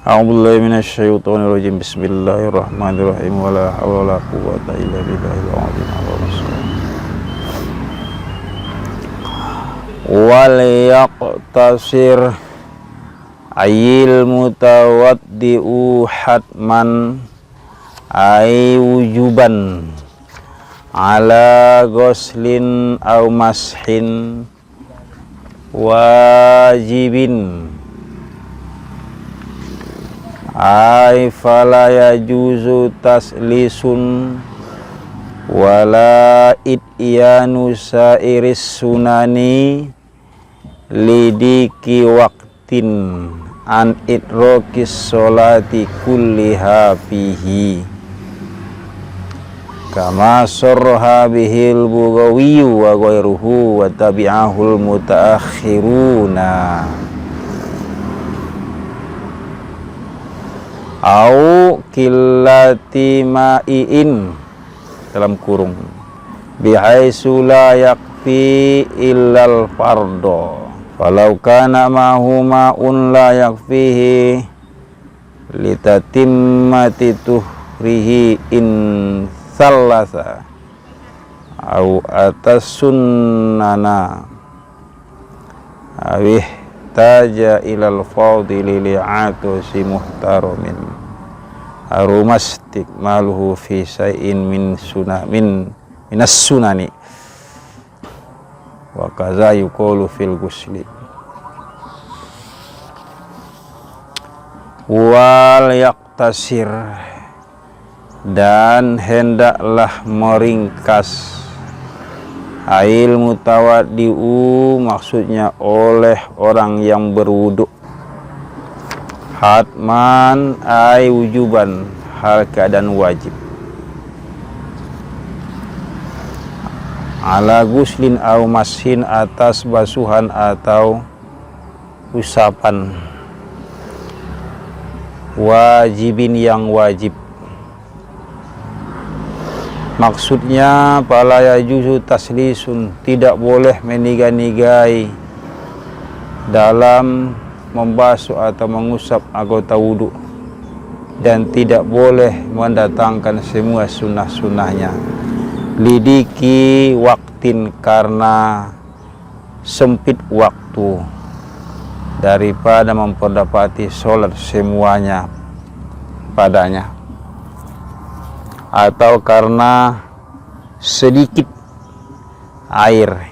A'udzubillahi minasyaitonirrajim. Bismillahirrahmanirrahim. Wala haula wala quwwata illa billahil azim. Wal yaqtasir ayil mutawaddi'u hatman ay wujuban ala ghuslin aw mashin wajibin ay fala yajuzu taslisun wala ityanu sairis sunani lidiki waqtin an idrokis sholati kulliha fihi kama sorha bihil bughawiyu wa ghairuhu wa tabi'ahul mutaakhiruna au qillati ma'iin dalam kurung bihaitsu la yakfi illal fardo walau kana ma'hu ma'un la yakfihi litatimmati tuhrihi in sallasa au atas sunnana awih taja ilal fadili li'atu si muhtaramin harumastik maluhu fi syai'in minas sunani wa kaza yuqulu fil ghusli wal yaqtasir dan hendaklah meringkas ail mutawaddi'u maksudnya oleh orang yang berwudu hatman ay wujuban hal keadaan wajib ala guslin au mashin atas basuhan atau usapan wajibin yang wajib. Maksudnya fala yajuzu taslisun, tidak boleh meniga-nigai dalam membasuh atau mengusap anggota wudu, dan tidak boleh mendatangkan semua sunnah-sunnahnya lidiki waktin karena sempit waktu daripada memperdapati sholat semuanya padanya, atau karena sedikit air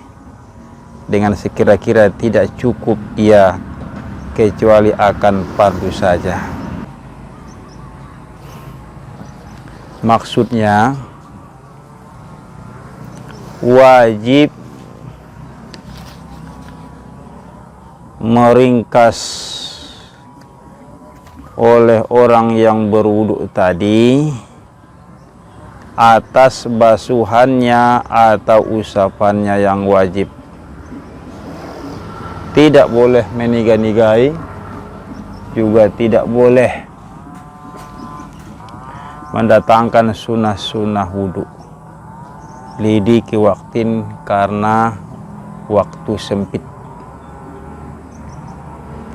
dengan sekira-kira tidak cukup ia kecuali akan fardu saja. Maksudnya wajib meringkas oleh orang yang berwudu tadi atas basuhannya atau usapannya yang wajib. Tidak boleh meniga-nigai, juga tidak boleh mendatangkan sunnah-sunnah wudu lidiki waktin karena waktu sempit.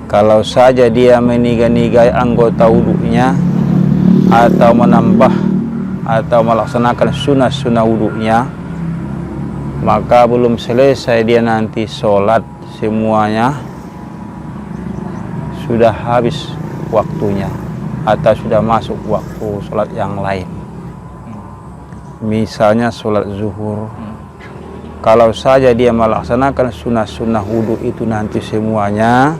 Kalau saja dia meniga-nigai anggota wudunya atau menambah atau melaksanakan sunnah-sunnah wudunya, maka belum selesai dia nanti sholat semuanya sudah habis waktunya atau sudah masuk waktu sholat yang lain. Misalnya sholat zuhur, kalau saja dia melaksanakan sunnah-sunnah wudu itu nanti semuanya,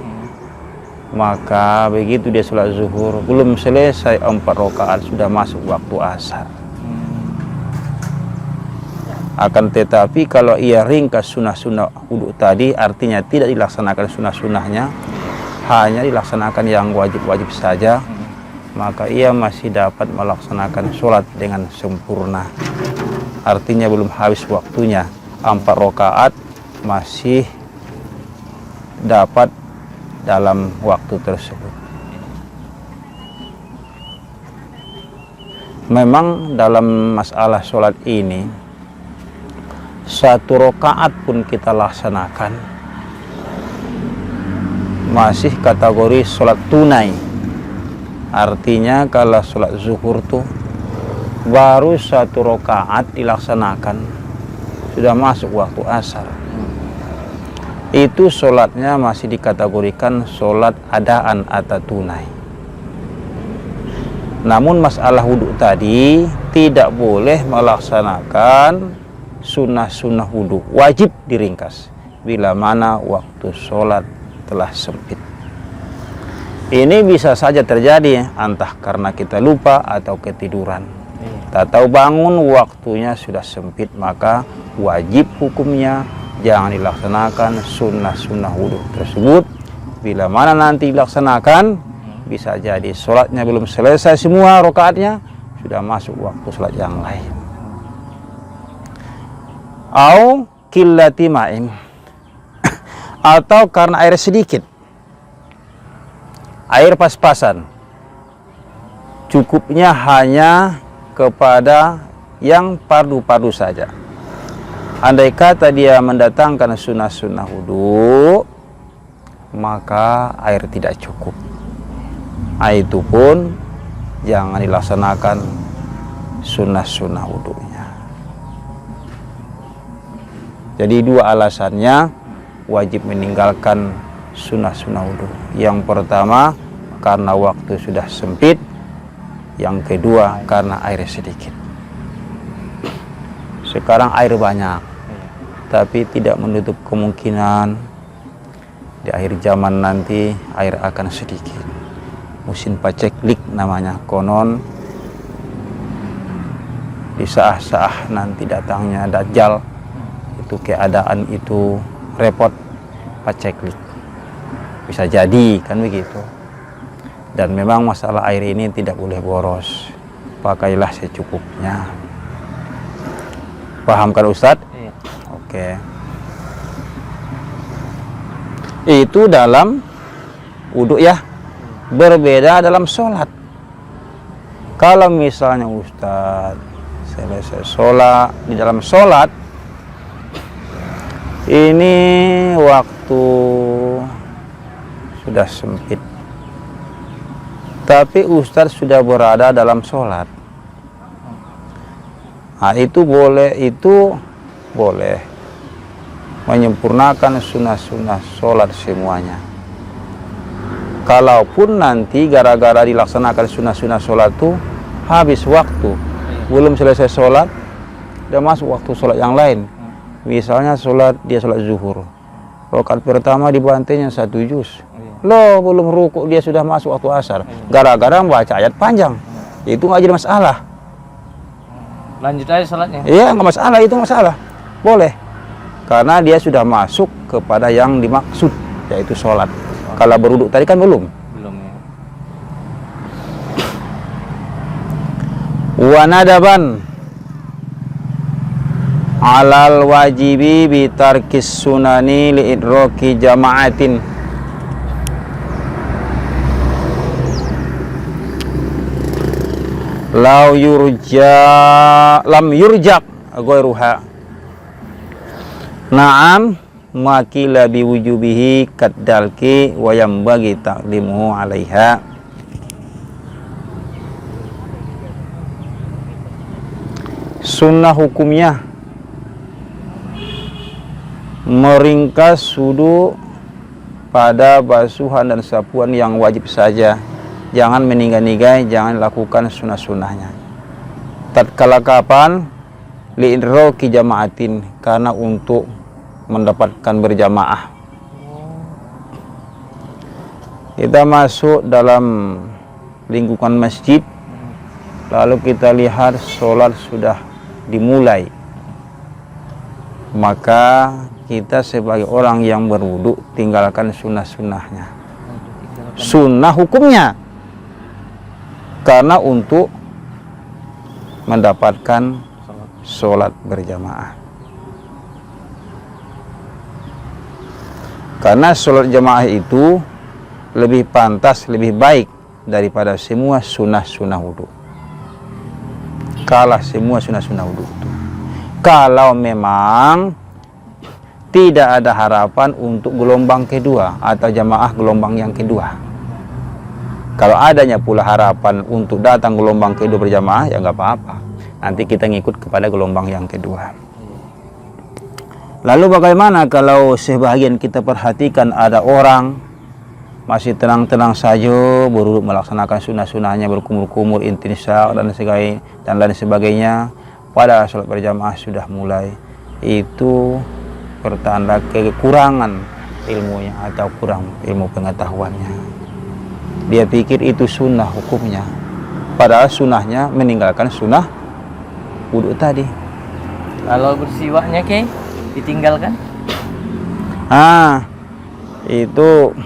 maka begitu dia sholat zuhur belum selesai 4 rakaat sudah masuk waktu asar. Akan tetapi kalau ia ringkas sunnah-sunnah wudu tadi, artinya tidak dilaksanakan sunnah-sunnahnya, hanya dilaksanakan yang wajib-wajib saja, maka ia masih dapat melaksanakan sholat dengan sempurna. Artinya belum habis waktunya, 4 rakaat masih dapat dalam waktu tersebut. Memang dalam masalah sholat ini, 1 rakaat pun kita laksanakan masih kategori sholat tunai, Artinya kalau sholat zuhur tuh baru 1 rakaat dilaksanakan sudah masuk waktu asar. Itu sholatnya masih dikategorikan sholat adaan atau tunai. Namun masalah wudhu tadi tidak boleh melaksanakan sunnah-sunnah wudhu, wajib diringkas bila mana waktu sholat telah sempit. Ini bisa saja terjadi entah karena kita lupa atau ketiduran. Tak tahu bangun waktunya sudah sempit, maka wajib hukumnya jangan dilaksanakan sunnah-sunnah wudhu tersebut. Bila mana nanti dilaksanakan, bisa jadi sholatnya belum selesai semua rakaatnya, sudah masuk waktu sholat yang lain. Au qillati ma'in, atau karena air sedikit, air pas-pasan, cukupnya hanya kepada yang fardu-fardu saja. Andai kata dia mendatangkan sunnah-sunnah wudhu, maka air tidak cukup. Itu pun jangan dilaksanakan sunnah-sunnah wudhunya. Jadi 2 alasannya wajib meninggalkan sunnah-sunnah wudhu. Yang pertama karena waktu sudah sempit, yang kedua karena air sedikit. Sekarang air banyak, tapi tidak menutup kemungkinan di akhir zaman nanti air akan sedikit. Musim paceklik namanya, konon di saah-saah nanti datangnya Dajjal, itu keadaan itu repot, paceklik. Bisa jadi kan begitu. Dan memang masalah air ini tidak boleh boros, pakailah secukupnya. Paham kan Ustadz? Iya. Oke. Itu dalam wudhu ya. Berbeda dalam sholat. Kalau misalnya Ustadz selesai sholat, di dalam sholat ini waktu sudah sempit, tapi Ustadz sudah berada dalam sholat. Nah, itu boleh menyempurnakan sunnah-sunnah sholat semuanya. Kalaupun nanti gara-gara dilaksanakan sunnah-sunnah sholat itu habis waktu, belum selesai sholat, udah masuk waktu sholat yang lain. Misalnya dia sholat zuhur, rakaat pertama dibantainya 1 juz. Loh, belum rukuk dia sudah masuk waktu asar. Gara-gara membaca ayat panjang. Itu nggak jadi masalah. Lanjut aja sholatnya. Iya, nggak masalah, itu masalah. Boleh. Karena dia sudah masuk kepada yang dimaksud, yaitu sholat. Kalau berwudhu tadi kan belum. Belum ya. Wa nadaban alal wajibi bitarkis sunani liidroki jama'atin. Lam yurjak ghairuha. Naam makila biwujubihi kaddalki wa yambagi ta'limuhu 'alaiha. Sunnah hukumnya meringkas wudhu pada basuhan dan sapuan yang wajib saja. Jangan meninggal-ninggai, jangan lakukan sunnah-sunnahnya. Tatkala kapan? Li'idroki jama'atin, karena untuk mendapatkan berjamaah. Kita masuk dalam lingkungan masjid, lalu kita lihat sholat sudah dimulai, maka kita sebagai orang yang berwudu tinggalkan sunnah-sunnahnya. Sunnah hukumnya karena untuk mendapatkan sholat berjamaah. Karena sholat jamaah itu lebih pantas, lebih baik daripada semua sunnah-sunnah wudhu. Kalah semua sunnah-sunnah wudhu itu. Kalau memang tidak ada harapan untuk gelombang kedua atau jamaah gelombang yang kedua. Kalau adanya pula harapan untuk datang gelombang kedua berjamaah, ya nggak apa-apa. Nanti kita ngikut kepada gelombang yang kedua. Lalu bagaimana kalau sebagian kita perhatikan ada orang masih tenang-tenang saja, baru melaksanakan sunnah-sunnahnya, berkumur-kumur, intisya dan lain sebagainya, padahal sholat berjamaah sudah mulai. Itu pertanda kekurangan ilmunya atau kurang ilmu pengetahuannya. Dia pikir itu sunnah hukumnya, padahal sunnahnya meninggalkan sunnah wudhu tadi. Kalau bersiwaknya ditinggalkan? Itu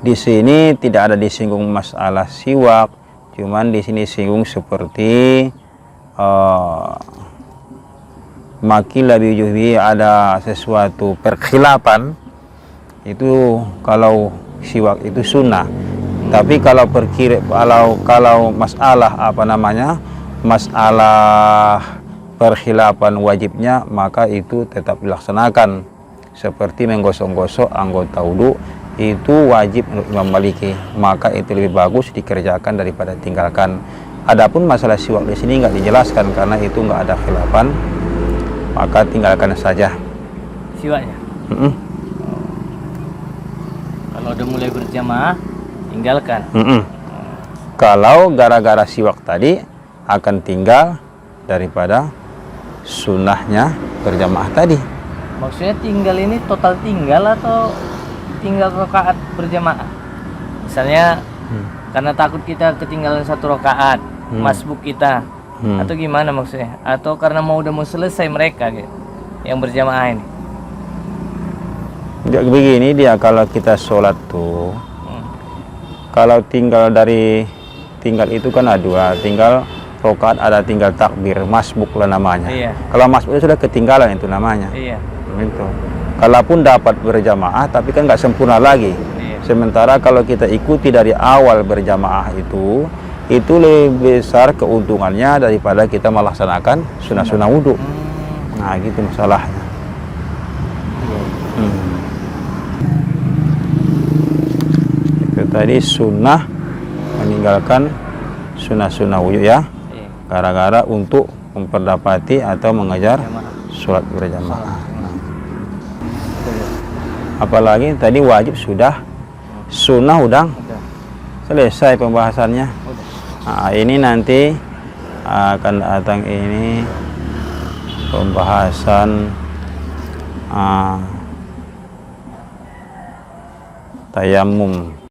di sini tidak ada disinggung masalah siwak, cuman di sini singgung seperti makilah bijuhi, ada sesuatu perkhilafan. Itu kalau siwak itu sunnah. Tapi kalau kalau masalah masalah perkhilafan wajibnya, maka itu tetap dilaksanakan. Seperti menggosok-gosok anggota wudu, itu wajib menurut Imam Maliki, maka itu lebih bagus dikerjakan daripada tinggalkan. Adapun masalah siwak di sini nggak dijelaskan karena itu nggak ada khilafan, maka tinggalkan saja siwaknya. Kalau udah mulai berjamaah, tinggalkan. Kalau gara-gara siwak tadi, akan tinggal daripada sunnahnya berjamaah tadi. Maksudnya tinggal ini total tinggal atau tinggal rakaat berjamaah? Misalnya karena takut kita ketinggalan 1 rakaat, masbuk kita, atau gimana maksudnya? Atau karena mau selesai mereka yang berjamaah ini? Begini dia, kalau kita sholat tuh, kalau tinggal itu kan ada 2, tinggal rakaat, ada tinggal takbir, masbuk lah namanya. Iya. Kalau masbuk itu sudah ketinggalan itu namanya. Iya. Itu. Kalaupun dapat berjamaah, tapi kan nggak sempurna lagi. Iya. Sementara kalau kita ikuti dari awal berjamaah itu lebih besar keuntungannya daripada kita melaksanakan sunnah-sunnah wudhu. Nah gitu masalahnya. Itu tadi sunnah meninggalkan sunnah-sunnah wudhu ya, gara-gara untuk memperdapati atau mengejar sholat berjamaah. Apalagi tadi wajib sudah, sunnah udah selesai pembahasannya. Nah, ini nanti akan datang ini pembahasan tayamum.